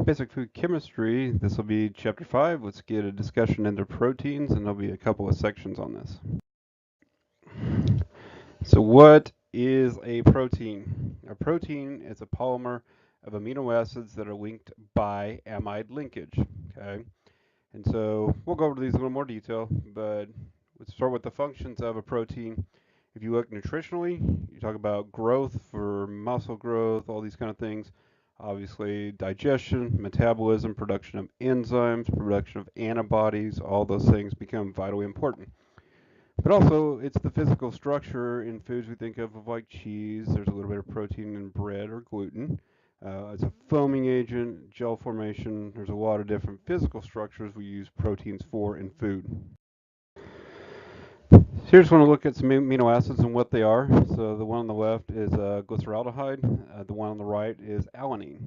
Basic food chemistry. This will be chapter 5. Let's get a discussion into proteins, and there'll be a couple of sections on this. So what is a protein? A protein is a polymer of amino acids that are linked by amide linkage. Okay, and so we'll go over these in a little more detail, but let's start with the functions of a protein. If you look nutritionally, you talk about growth for muscle growth, all these kind of things. Obviously, digestion, metabolism, production of enzymes, production of antibodies, all those things become vitally important. But also, it's the physical structure in foods we think of like cheese. There's a little bit of protein in bread or gluten. As a foaming agent, gel formation, there's a lot of different physical structures we use proteins for in food. So here, just want to look at some amino acids and what they are. So the one on the left is glyceraldehyde. The one on the right is alanine.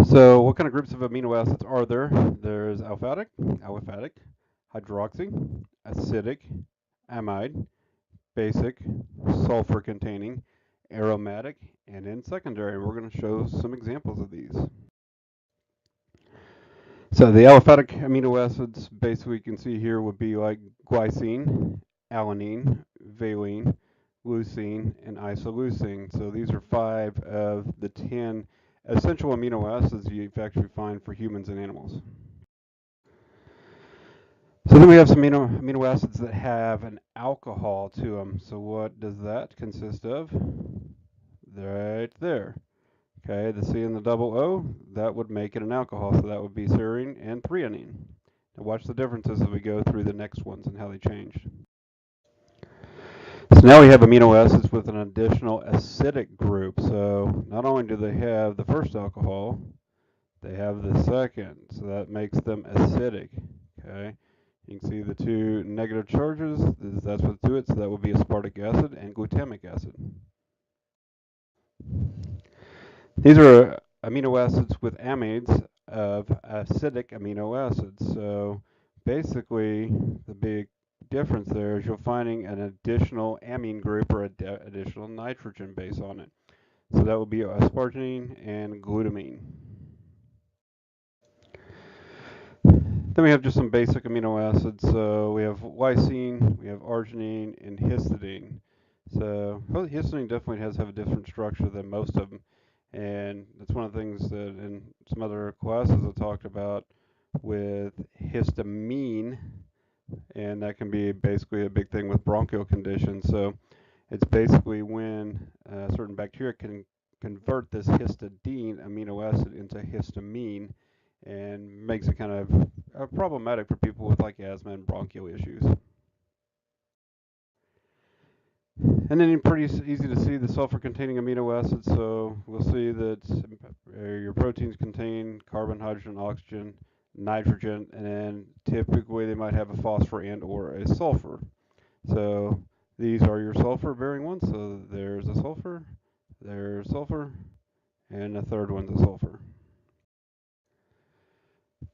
So what kind of groups of amino acids are there? There's aliphatic, hydroxy, acidic, amide, basic, sulfur containing, aromatic, and in secondary. We're going to show some examples of these. So the aliphatic amino acids, basically you can see here, would be like glycine, alanine, valine, leucine, and isoleucine. So these are 5 of the 10 essential amino acids you actually find for humans and animals. So then we have some amino acids that have an alcohol to them. So what does that consist of? Right there. Okay, the C and the double O, that would make it an alcohol. So that would be serine and threonine. Now watch the differences as we go through the next ones and how they changed. So now we have amino acids with an additional acidic group. So not only do they have the first alcohol, they have the second. So that makes them acidic. Okay, you can see the 2 negative charges. That's what's to it. So that would be aspartic acid and glutamic acid. These are amino acids with amides of acidic amino acids. So basically, the big difference there is you're finding an additional amine group or additional nitrogen base on it. So that would be asparagine and glutamine. Then we have just some basic amino acids. So we have lysine, we have arginine, and histidine. So histidine definitely has a different structure than most of them. And that's one of the things that in some other classes I talked about with histamine, and that can be basically a big thing with bronchial conditions. So it's basically when certain bacteria can convert this histidine amino acid into histamine and makes it kind of problematic for people with like asthma and bronchial issues. And then pretty easy to see the sulfur-containing amino acids. So we'll see that your proteins contain carbon, hydrogen, oxygen, nitrogen, and then typically they might have a phosphor and or a sulfur. So these are your sulfur-bearing ones. So there's a sulfur, and the third one's a sulfur.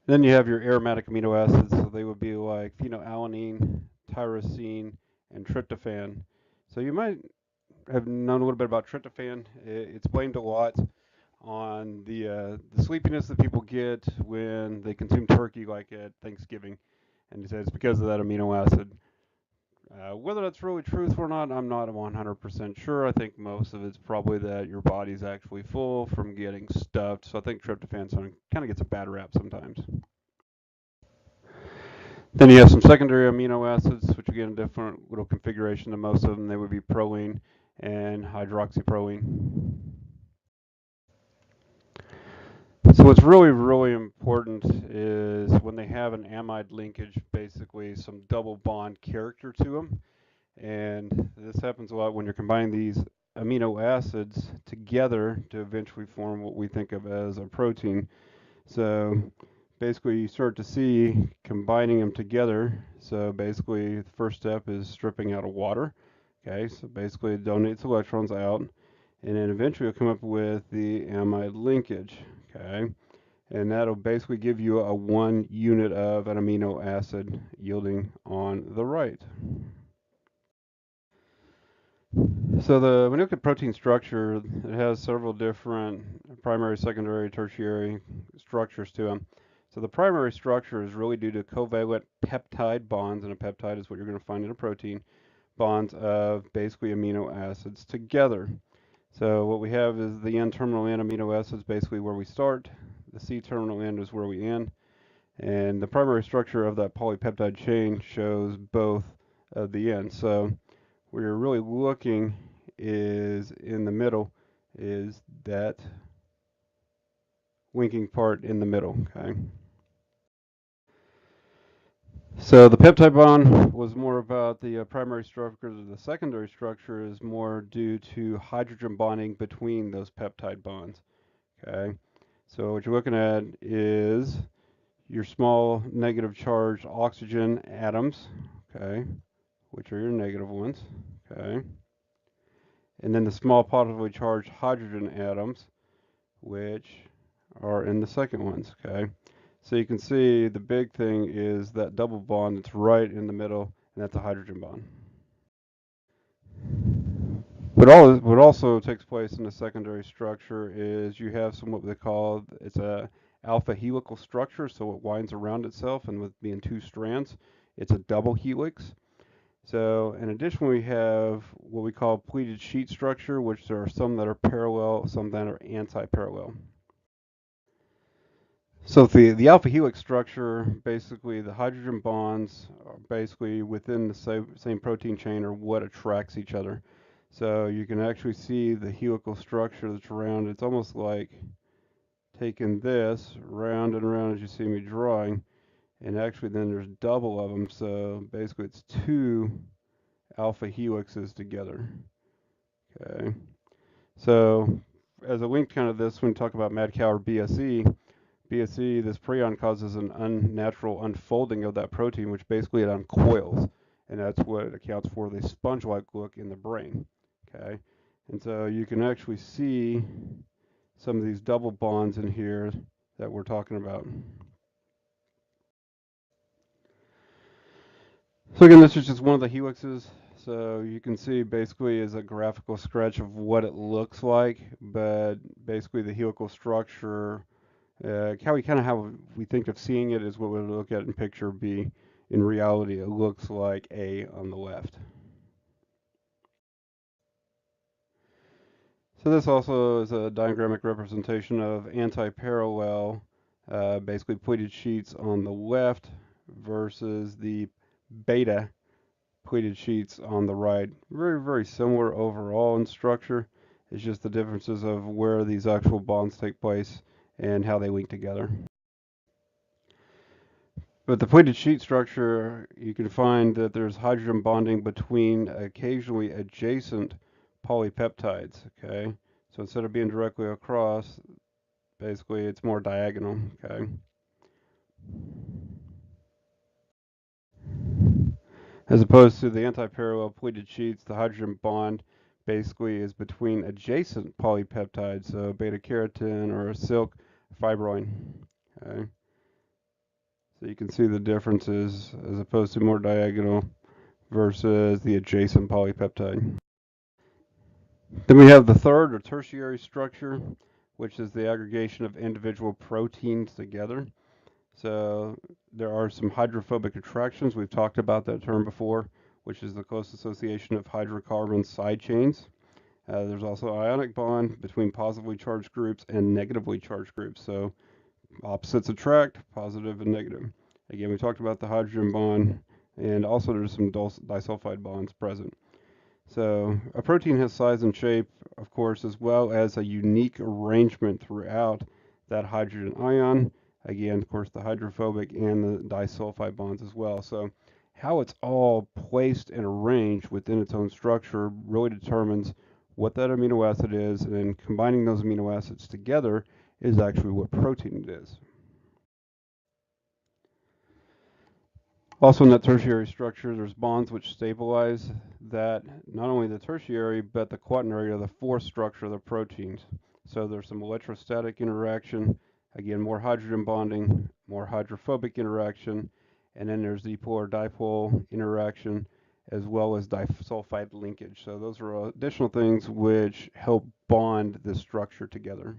Then you have your aromatic amino acids. So they would be like phenylalanine, tyrosine, and tryptophan. So you might have known a little bit about tryptophan. It's blamed a lot on the sleepiness that people get when they consume turkey, like at Thanksgiving, and he says it's because of that amino acid. Whether that's really truthful or not, I'm not 100% sure. I think most of it's probably that your body's actually full from getting stuffed. So I think tryptophan kind of gets a bad rap sometimes. Then you have some secondary amino acids, which again, different little configuration than most of them. They would be proline and hydroxyproline. So what's really, really important is when they have an amide linkage, basically some double bond character to them. And this happens a lot when you're combining these amino acids together to eventually form what we think of as a protein. So basically you start to see combining them together. So basically the first step is stripping out of water. Okay, so basically it donates electrons out, and then eventually you'll come up with the amide linkage. Okay, and that'll basically give you a 1 unit of an amino acid yielding on the right. So when you look at protein structure, it has several different primary, secondary, tertiary structures to them. So the primary structure is really due to covalent peptide bonds, and a peptide is what you're going to find in a protein, bonds of basically amino acids together. So what we have is the N-terminal end amino acids, basically where we start. The C-terminal end is where we end. And the primary structure of that polypeptide chain shows both of the ends. So where you're really looking is in the middle, is that linking part in the middle, okay? So the peptide bond was more about the primary structure. The secondary structure is more due to hydrogen bonding between those peptide bonds, okay? So what you're looking at is your small negative charged oxygen atoms, okay, which are your negative ones, okay? And then the small positively charged hydrogen atoms, which are in the second ones, okay? So you can see the big thing is that double bond that's right in the middle, and that's a hydrogen bond. What also takes place in the secondary structure is you have what they call, it's a alpha helical structure, so it winds around itself, and with being two strands, it's a double helix. So in addition, we have what we call pleated sheet structure, which there are some that are parallel, some that are anti-parallel. So the alpha helix structure, basically the hydrogen bonds are basically within the same protein chain are what attracts each other. So you can actually see the helical structure that's around. It's almost like taking this round and round as you see me drawing, and actually then there's double of them. So basically it's two alpha helixes together. Okay. So as a link kind of this, when we talk about mad cow or BSE, this prion causes an unnatural unfolding of that protein, which basically it uncoils, and that's what accounts for the sponge-like look in the brain. Okay, and so you can actually see some of these double bonds in here that we're talking about. So again, this is just one of the helixes. So you can see basically is a graphical sketch of what it looks like, but basically the helical structure, how we think of seeing it is what we look at in picture B. In reality, it looks like A on the left. So this also is a diagrammic representation of anti-parallel, basically pleated sheets on the left versus the beta pleated sheets on the right. Very, very similar overall in structure. It's just the differences of where these actual bonds take place and how they link together. But the pleated sheet structure, you can find that there's hydrogen bonding between occasionally adjacent polypeptides, okay? So instead of being directly across, basically it's more diagonal, okay? As opposed to the anti-parallel pleated sheets, the hydrogen bond basically is between adjacent polypeptides, so beta carotene or silk fibroin, okay? So you can see the differences as opposed to more diagonal versus the adjacent polypeptide. Then we have the third or tertiary structure, which is the aggregation of individual proteins together. So there are some hydrophobic attractions. We've talked about that term before, which is the close association of hydrocarbon side chains. There's also ionic bond between positively charged groups and negatively charged groups. So opposites attract, positive and negative. Again, we talked about the hydrogen bond, and also there's some disulfide bonds present. So a protein has size and shape, of course, as well as a unique arrangement throughout that hydrogen ion. Again, of course, the hydrophobic and the disulfide bonds as well. So how it's all placed and arranged within its own structure really determines what that amino acid is, and then combining those amino acids together is actually what protein it is. Also in that tertiary structure, there's bonds which stabilize that, not only the tertiary, but the quaternary or the fourth structure of the proteins. So there's some electrostatic interaction, again, more hydrogen bonding, more hydrophobic interaction, and then there's the polar dipole interaction, as well as disulfide linkage. So those are additional things which help bond the structure together.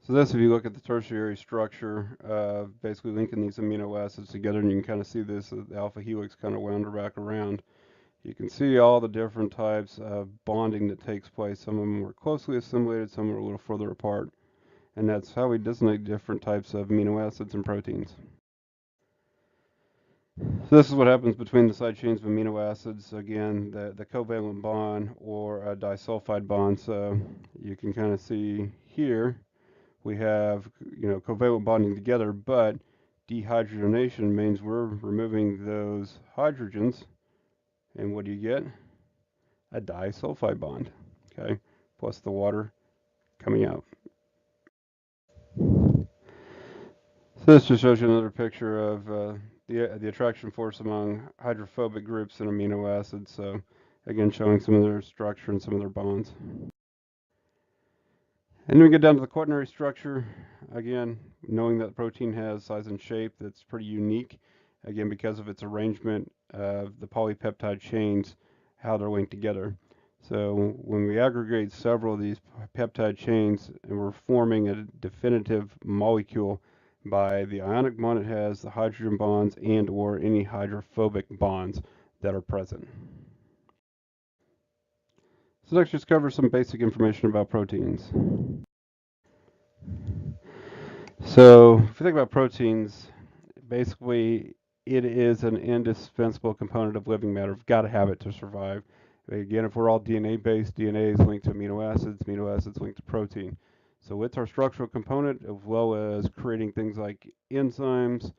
So this, if you look at the tertiary structure, basically linking these amino acids together, and you can kind of see this, the alpha helix kind of wound back around. You can see all the different types of bonding that takes place. Some of them are closely assimilated, some are a little further apart. And that's how we designate different types of amino acids and proteins. So this is what happens between the side chains of amino acids. Again, the covalent bond or a disulfide bond. So you can kind of see here we have, covalent bonding together, but dehydrogenation means we're removing those hydrogens, and what do you get? A disulfide bond, okay, plus the water coming out. So this just shows you another picture of the attraction force among hydrophobic groups in amino acids. So again, showing some of their structure and some of their bonds. And then we get down to the quaternary structure. Again, knowing that the protein has size and shape that's pretty unique. Again, because of its arrangement of the polypeptide chains, how they're linked together. So when we aggregate several of these peptide chains and we're forming a definitive molecule by the ionic bond it has, the hydrogen bonds, and or any hydrophobic bonds that are present. So let's just cover some basic information about proteins. So if you think about proteins, basically it is an indispensable component of living matter. We've got to have it to survive. Again, if we're all DNA based, DNA is linked to amino acids linked to protein. So it's our structural component as well as creating things like enzymes,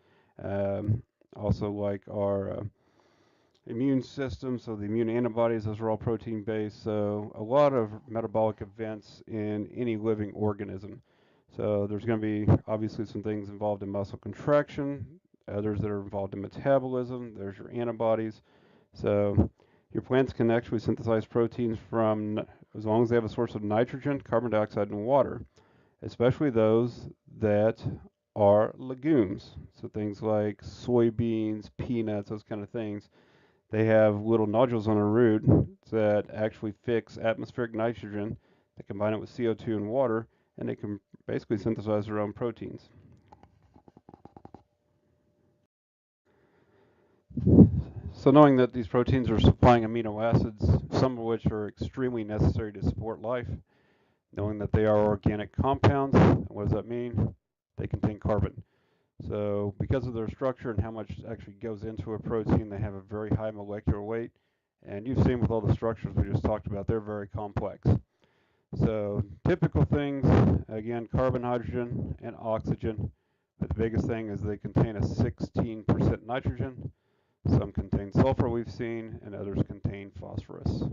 also like our immune system, so the immune antibodies, those are all protein based. So a lot of metabolic events in any living organism. So there's going to be obviously some things involved in muscle contraction, others that are involved in metabolism. There's your antibodies. So your plants can actually synthesize proteins from, as long as they have a source of nitrogen, carbon dioxide, and water, especially those that are legumes. So things like soybeans, peanuts, those kind of things. They have little nodules on their root that actually fix atmospheric nitrogen. They combine it with CO2 and water, and they can basically synthesize their own proteins. So knowing that these proteins are supplying amino acids, some of which are extremely necessary to support life, knowing that they are organic compounds, what does that mean? They contain carbon. So because of their structure and how much actually goes into a protein, they have a very high molecular weight. And you've seen with all the structures we just talked about, they're very complex. So typical things, again, carbon, hydrogen, and oxygen. But the biggest thing is they contain a 16% nitrogen. Some contain sulfur, we've seen, and others contain phosphorus.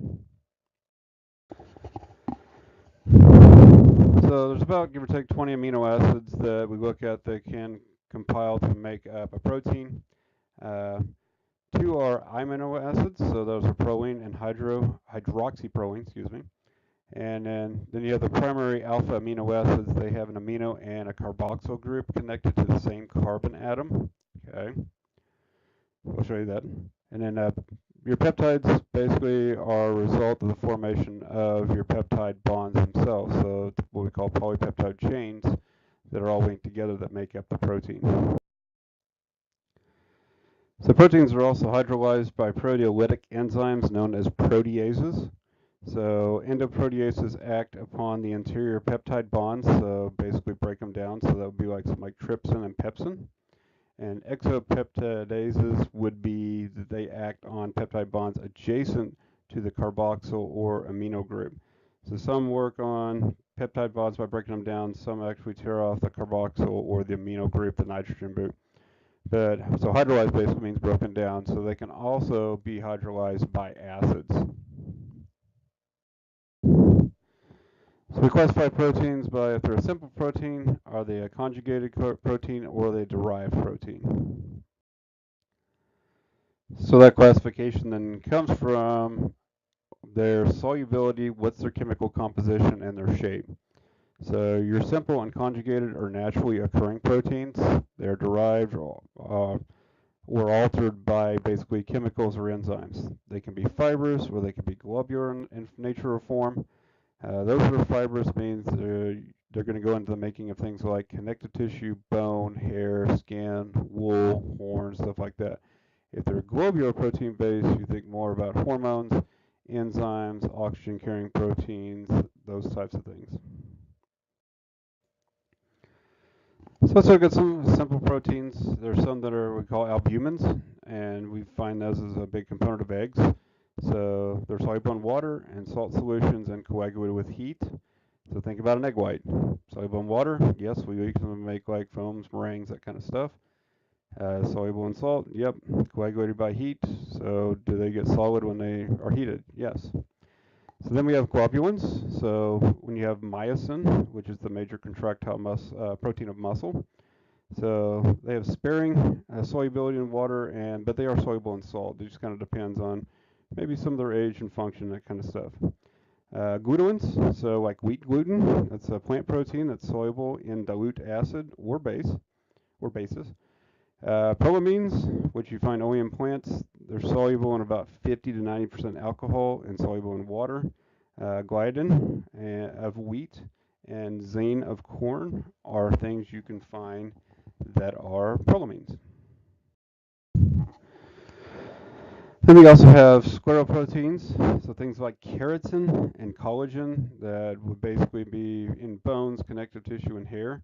So there's about, give or take, 20 amino acids that we look at that can compile to make up a protein. 2 are amino acids, so those are proline and hydroxyproline, excuse me. And then you have the primary alpha amino acids. They have an amino and a carboxyl group connected to the same carbon atom. Okay, I'll show you that. And then your peptides basically are a result of the formation of your peptide bonds themselves. So what we call polypeptide chains that are all linked together that make up the protein. So proteins are also hydrolyzed by proteolytic enzymes known as proteases. So endoproteases act upon the interior peptide bonds, so basically break them down. So that would be like something like trypsin and pepsin. And exopeptidases would be that they act on peptide bonds adjacent to the carboxyl or amino group. So some work on peptide bonds by breaking them down. Some actually tear off the carboxyl or the amino group, the nitrogen group. But so hydrolyzed basically means broken down. So they can also be hydrolyzed by acids. So we classify proteins by if they're a simple protein, are they a conjugated protein, or are they a derived protein? So that classification then comes from their solubility, what's their chemical composition, and their shape. So your simple unconjugated are naturally occurring proteins. They're derived or altered by basically chemicals or enzymes. They can be fibrous or they can be globular in nature or form. Those that are fibrous means they're going to go into the making of things like connective tissue, bone, hair, skin, wool, horns, stuff like that. If they're globular protein based, you think more about hormones, enzymes, oxygen carrying proteins, those types of things. So let's look at some simple proteins. There's some that are we call albumins, and we find those as a big component of eggs. So they're soluble in water and salt solutions and coagulated with heat. So think about an egg white. Soluble in water, yes, we use them to make like foams, meringues, that kind of stuff. Soluble in salt, yep, coagulated by heat. So do they get solid when they are heated? Yes. So then we have globulins. So when you have myosin, which is the major contractile protein of muscle, so they have sparing solubility in water, but they are soluble in salt. It just kind of depends on maybe some of their age and function, that kind of stuff. Glutamins, so like wheat gluten, that's a plant protein that's soluble in dilute acid or bases. Prolamines, which you find only in plants, they're soluble in about 50 to 90% alcohol and soluble in water. Gliadin of wheat and zein of corn are things you can find that are prolamines. Then we also have scleroproteins, so things like keratin and collagen that would basically be in bones, connective tissue, and hair.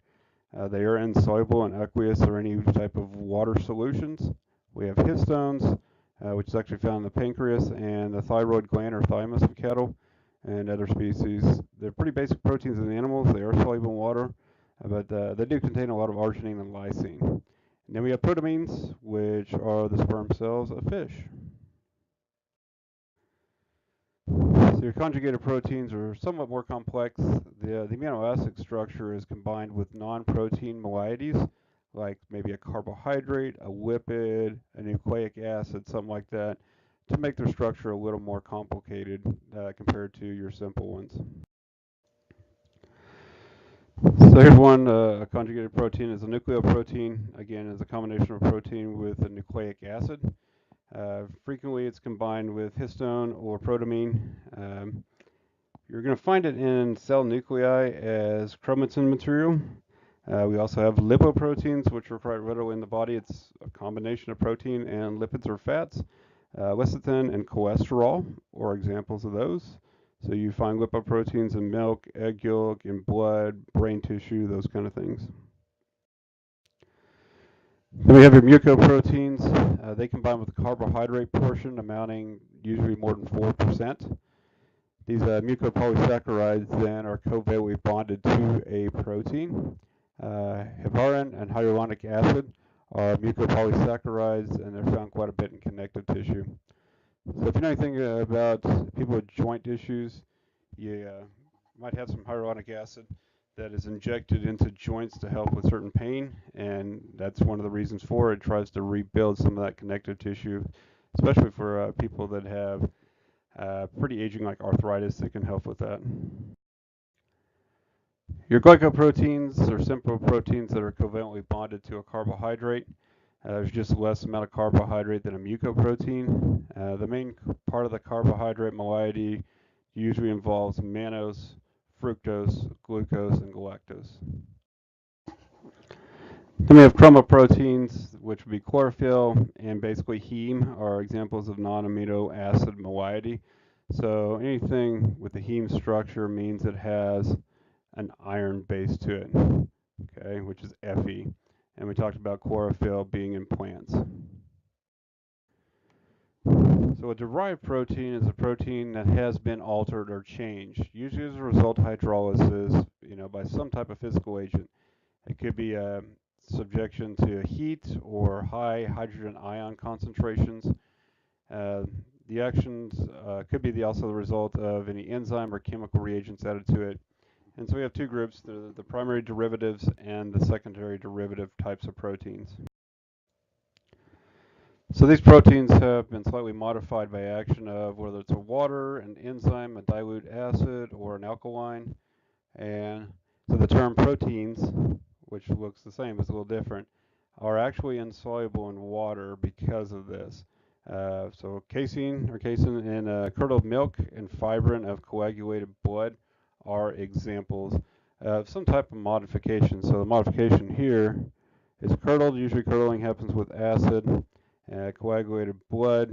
They are insoluble in aqueous or any type of water solutions. We have histones, which is actually found in the pancreas and the thyroid gland or thymus of cattle and other species. They're pretty basic proteins in animals. They are soluble in water, but they do contain a lot of arginine and lysine. And then we have protamines, which are the sperm cells of fish. So your conjugated proteins are somewhat more complex. The amino acid structure is combined with non-protein moieties, like maybe a carbohydrate, a lipid, a nucleic acid, something like that, to make their structure a little more complicated compared to your simple ones. So here's one, a conjugated protein is a nucleoprotein. Again, is a combination of protein with a nucleic acid. Frequently, it's combined with histone or protamine. You're going to find it in cell nuclei as chromatin material. We also have lipoproteins, which are quite readily in the body. It's a combination of protein and lipids or fats. Lecithin and cholesterol are examples of those. So you find lipoproteins in milk, egg yolk, in blood, brain tissue, those kind of things. Then we have your mucoproteins. They combine with the carbohydrate portion, amounting usually more than 4%. These mucopolysaccharides then are covalently bonded to a protein. Heparin and hyaluronic acid are mucopolysaccharides, and they're found quite a bit in connective tissue. So if you know anything about people with joint issues, you might have some hyaluronic acid that is injected into joints to help with certain pain, and that's one of the reasons for it. It tries to rebuild some of that connective tissue, especially for people that have pretty aging like arthritis. That can help with that. Your glycoproteins are simple proteins that are covalently bonded to a carbohydrate. There's just less amount of carbohydrate than a mucoprotein. The main part of the carbohydrate moiety usually involves mannose, fructose, glucose, and galactose. Then we have chromoproteins, which would be chlorophyll, and basically heme are examples of non-amino acid moiety. So anything with the heme structure means it has an iron base to it, okay, which is Fe. And we talked about chlorophyll being in plants. So a derived protein is a protein that has been altered or changed, usually as a result of hydrolysis, by some type of physical agent. It could be a subjection to heat or high hydrogen ion concentrations. The actions could be also the result of any enzyme or chemical reagents added to it. And so we have two groups, the primary derivatives and the secondary derivative types of proteins. So these proteins have been slightly modified by action of whether it's a water, an enzyme, a dilute acid, or an alkaline. And so the term proteins, which looks the same, is a little different, are actually insoluble in water because of this. So casein in curdled milk and fibrin of coagulated blood are examples of some type of modification. So the modification here is curdled. Usually curdling happens with acid. Coagulated blood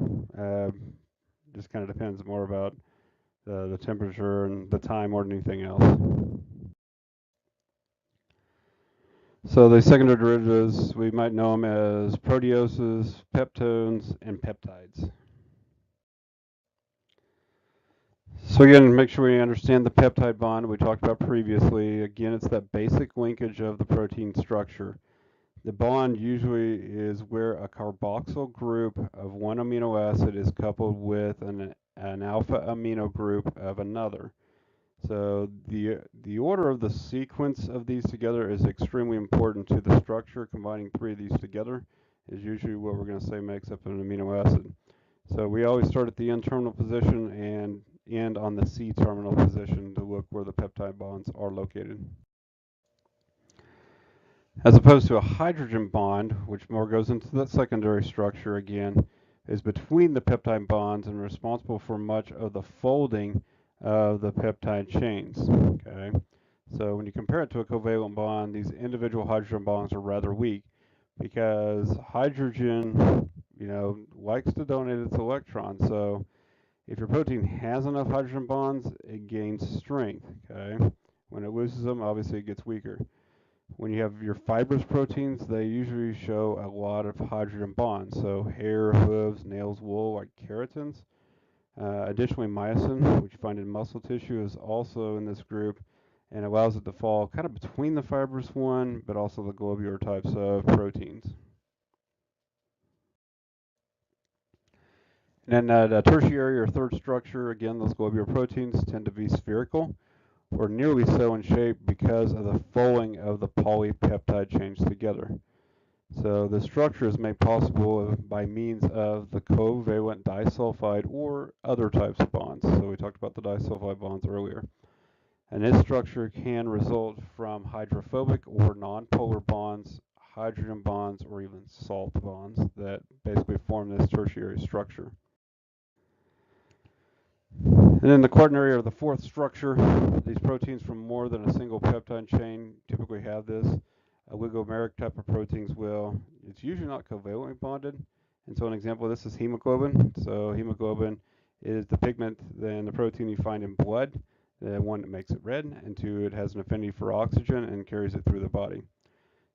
just kind of depends more about the temperature and the time more than anything else. So the secondary derivatives, we might know them as proteoses, peptones, and peptides. So again, make sure we understand the peptide bond we talked about previously. Again, it's that basic linkage of the protein structure. The bond usually is where a carboxyl group of one amino acid is coupled with an alpha amino group of another. So the order of the sequence of these together is extremely important to the structure. Combining three of these together is usually what we're going to say makes up an amino acid. So we always start at the N-terminal position and end on the C-terminal position to look where the peptide bonds are located. As opposed to a hydrogen bond, which more goes into the secondary structure again, is between the peptide bonds and responsible for much of the folding of the peptide chains. Okay, so when you compare it to a covalent bond, these individual hydrogen bonds are rather weak because hydrogen, likes to donate its electrons. So if your protein has enough hydrogen bonds, it gains strength. Okay, when it loses them, obviously it gets weaker. When you have your fibrous proteins, they usually show a lot of hydrogen bonds. So hair, hooves, nails, wool, like keratins. Additionally, myosin, which you find in muscle tissue, is also in this group and allows it to fall kind of between the fibrous one, but also the globular types of proteins. And then the tertiary or third structure, again, those globular proteins tend to be spherical or nearly so in shape because of the folding of the polypeptide chains together. So the structure is made possible by means of the covalent disulfide or other types of bonds. So we talked about the disulfide bonds earlier. And this structure can result from hydrophobic or nonpolar bonds, hydrogen bonds, or even salt bonds that basically form this tertiary structure. And then the quaternary or the fourth structure, these proteins from more than a single peptide chain typically have this. Oligomeric type of proteins will. It's usually not covalently bonded. And so an example of this is hemoglobin. So hemoglobin is the pigment and the protein you find in blood, the one that makes it red, and two, it has an affinity for oxygen and carries it through the body.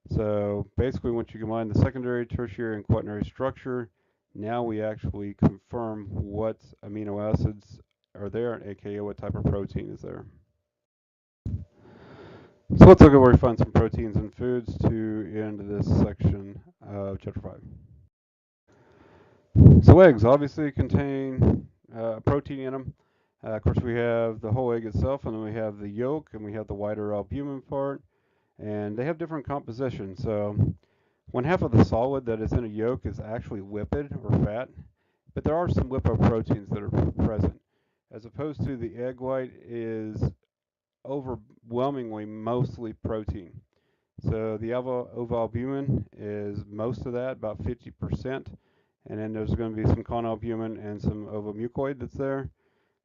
So basically once you combine the secondary, tertiary, and quaternary structure, now we actually confirm what amino acids are there, aka what type of protein is there. So let's look at where we find some proteins in foods to end this section of chapter 5. So eggs obviously contain protein in them. Of course, we have the whole egg itself, and then we have the yolk, and we have the whiter albumin part, and they have different compositions. So one half of the solid that is in a yolk is actually lipid or fat, but there are some lipoproteins that are present, as opposed to the egg white is overwhelmingly mostly protein. So the ovalbumin is most of that, about 50%, and then there's going to be some conalbumin and some ovomucoid that's there.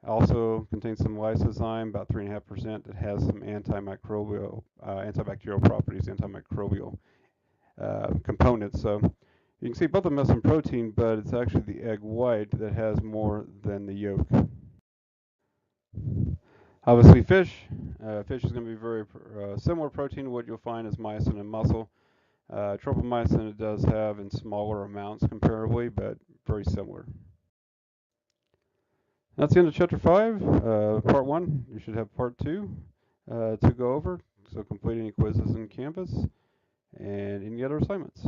Also contains some lysozyme, about 3.5%, that has some antibacterial properties, antimicrobial components. So you can see both of them have some protein, but it's actually the egg white that has more than the yolk. Obviously fish. Fish is going to be very similar protein to what you'll find as myosin in muscle. Tropomyosin it does have in smaller amounts comparably, but very similar. That's the end of chapter 5, part 1. You should have part 2 to go over. So complete any quizzes in Canvas and any other assignments.